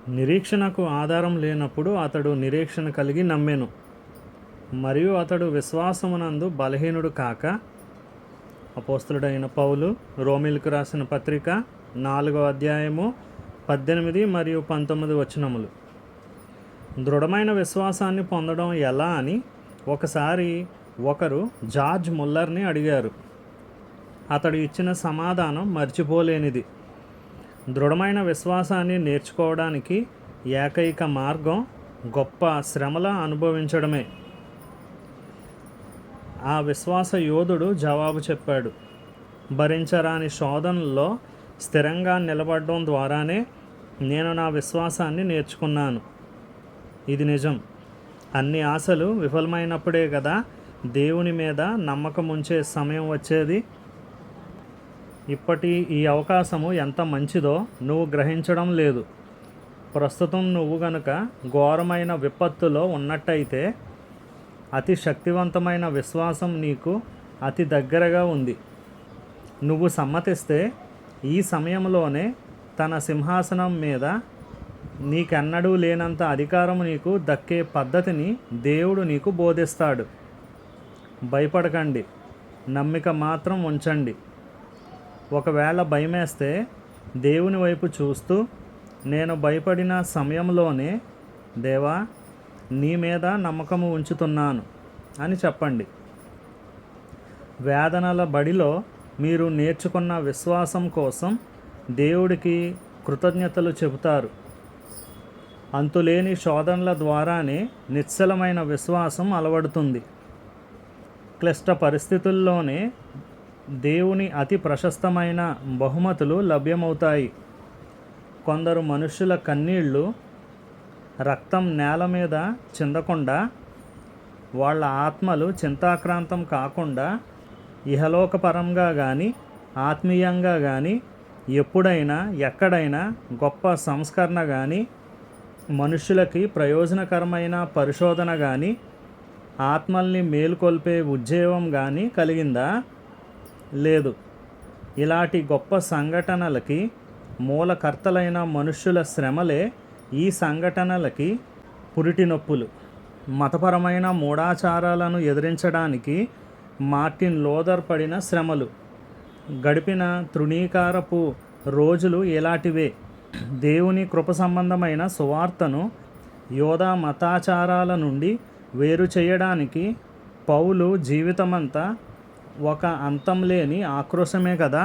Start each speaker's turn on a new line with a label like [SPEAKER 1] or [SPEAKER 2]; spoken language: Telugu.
[SPEAKER 1] నిరీక్షణకు ఆధారం లేనప్పుడు అతడు నిరీక్షణ కలిగి నమ్మెను, మరియు అతడు విశ్వాసమునందు బలహీనుడు కాక. అపోస్తలుడైన పౌలు రోమీలకు రాసిన పత్రిక 4వ అధ్యాయము 18 మరియు 19 వచనములు. దృఢమైన విశ్వాసాన్ని పొందడం ఎలా అని ఒకసారి ఒకరు జార్జ్ ముల్లర్ని అడిగారు. అతడు ఇచ్చిన సమాధానం మర్చిపోలేనిది. దృఢమైన విశ్వాసాన్ని నేర్చుకోవడానికి ఏకైక మార్గం గొప్ప శ్రమల అనుభవించడమే. ఆ విశ్వాస యోధుడు జవాబు చెప్పాడు, భరించరాని శోధనల్లో స్థిరంగా నిలబడడం ద్వారానే నేను నా విశ్వాసాన్ని నేర్చుకున్నాను. ఇది నిజం. అన్ని ఆశలు విఫలమైనప్పుడే కదా దేవుని మీద నమ్మకం ఉంచే సమయం వచ్చేది. ఇప్పటి ఈ అవకాశము ఎంత మంచిదో నువ్వు గ్రహించడం లేదు. ప్రస్తుతం నువ్వు గనుక ఘోరమైన విపత్తులో ఉన్నట్టయితే అతి శక్తివంతమైన విశ్వాసం నీకు అతి దగ్గరగా ఉంది. నువ్వు సమ్మతిస్తే ఈ సమయంలోనే తన సింహాసనం మీద నీకెన్నడూ లేనంత అధికారం నీకు దక్కే పద్ధతిని దేవుడు నీకు బోధిస్తాడు. భయపడకండి, నమ్మిక మాత్రం ఉంచండి. ఒకవేళ భయమేస్తే దేవుని వైపు చూస్తూ, నేను భయపడిన సమయంలోనే దేవా నీ మీద నమ్మకము ఉంచుతున్నాను అని చెప్పండి. వేదనల బడిలో మీరు నేర్చుకున్న విశ్వాసం కోసం దేవుడికి కృతజ్ఞతలు చెబుతారు. అంతులేని శోధనల ద్వారానే నిశ్చలమైన విశ్వాసం అలవడుతుంది. క్లిష్ట పరిస్థితుల్లోనే దేవుని అతి ప్రశస్తమైన బహుమతులు లభ్యమవుతాయి. కొందరు మనుష్యుల కన్నీళ్ళు రక్తం నేల మీద చిందకుండా, వాళ్ళ ఆత్మలు చింతాక్రాంతం కాకుండా ఇహలోకపరంగా కానీ ఆత్మీయంగా కానీ ఎప్పుడైనా ఎక్కడైనా గొప్ప సంస్కరణ కానీ మనుష్యులకి ప్రయోజనకరమైన పరిశోధన కానీ ఆత్మల్ని మేలుకొల్పే ఉద్యోగం కానీ కలిగిందా? లేదు. ఇలాంటి గొప్ప సంఘటనలకి మూలకర్తలైన మనుష్యుల శ్రమలే ఈ సంఘటనలకి పురిటి నొప్పులు. మతపరమైన మూఢాచారాలను ఎదిరించడానికి మార్టిన్ లూథర్ పడిన శ్రమలు, గడిపిన తృణీకారపు రోజులు ఇలాంటివే. దేవుని కృప సంబంధమైన సువార్తను యోధా మతాచారాల నుండి వేరు చేయడానికి పౌలు జీవితమంతా ఒక అంతం లేని ఆక్రోశమే కదా.